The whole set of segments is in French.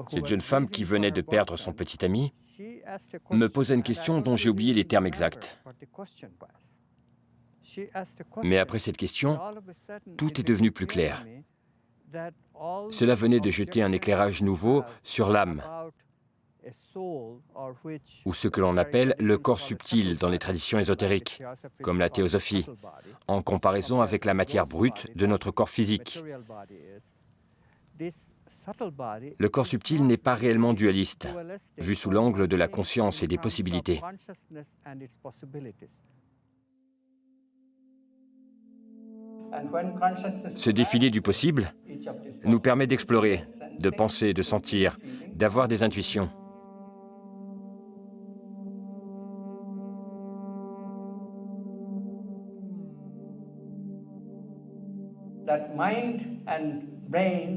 Cette jeune femme qui venait de perdre son petit ami me posa une question dont j'ai oublié les termes exacts. Mais après cette question, tout est devenu plus clair. Cela venait de jeter un éclairage nouveau sur l'âme, ou ce que l'on appelle le corps subtil dans les traditions ésotériques, comme la théosophie, en comparaison avec la matière brute de notre corps physique. Le corps subtil n'est pas réellement dualiste, vu sous l'angle de la conscience et des possibilités. Ce défilé du possible nous permet d'explorer, de penser, de sentir, d'avoir des intuitions.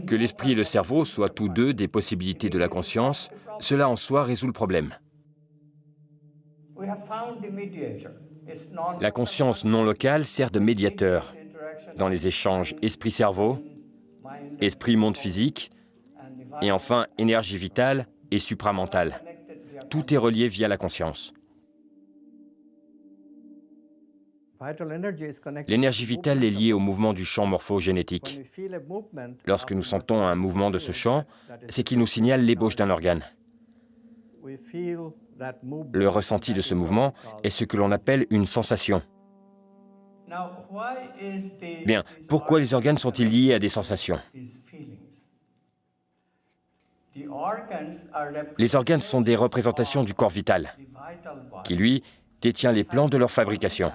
Que l'esprit et le cerveau soient tous deux des possibilités de la conscience, cela en soi résout le problème. La conscience non locale sert de médiateur dans les échanges esprit-cerveau, esprit-monde physique, et enfin énergie vitale et supramentale. Tout est relié via la conscience. L'énergie vitale est liée au mouvement du champ morphogénétique. Lorsque nous sentons un mouvement de ce champ, c'est qu'il nous signale l'ébauche d'un organe. Le ressenti de ce mouvement est ce que l'on appelle une sensation. Bien, pourquoi les organes sont-ils liés à des sensations? Les organes sont des représentations du corps vital, qui, lui, détient les plans de leur fabrication.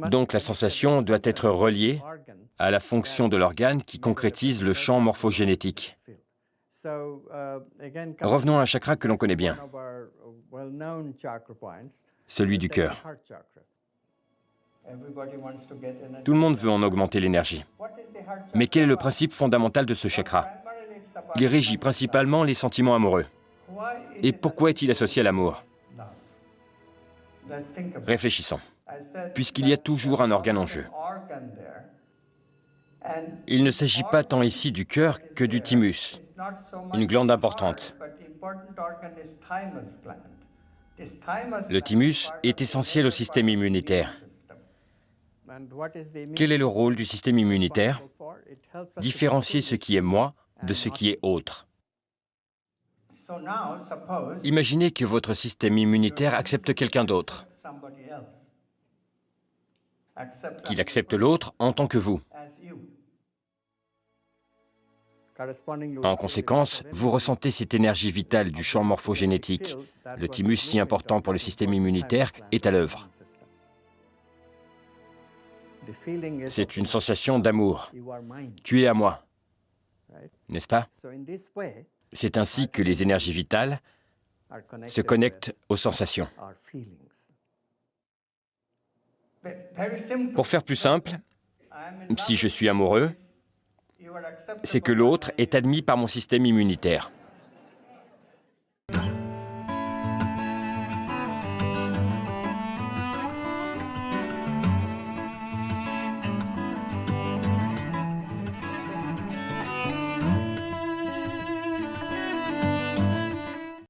Donc la sensation doit être reliée à la fonction de l'organe qui concrétise le champ morphogénétique. Revenons à un chakra que l'on connaît bien, celui du cœur. Tout le monde veut en augmenter l'énergie. Mais quel est le principe fondamental de ce chakra? Il régit principalement les sentiments amoureux. Et pourquoi est-il associé à l'amour? Réfléchissons. Puisqu'il y a toujours un organe en jeu. Il ne s'agit pas tant ici du cœur que du thymus, une glande importante. Le thymus est essentiel au système immunitaire. Quel est le rôle du système immunitaire? Différencier ce qui est moi de ce qui est autre. Imaginez que votre système immunitaire accepte quelqu'un d'autre, qu'il accepte l'autre en tant que vous. En conséquence, vous ressentez cette énergie vitale du champ morphogénétique. Le thymus, si important pour le système immunitaire, est à l'œuvre. C'est une sensation d'amour. Tu es à moi, n'est-ce pas? C'est ainsi que les énergies vitales se connectent aux sensations. Pour faire plus simple, si je suis amoureux, c'est que l'autre est admis par mon système immunitaire.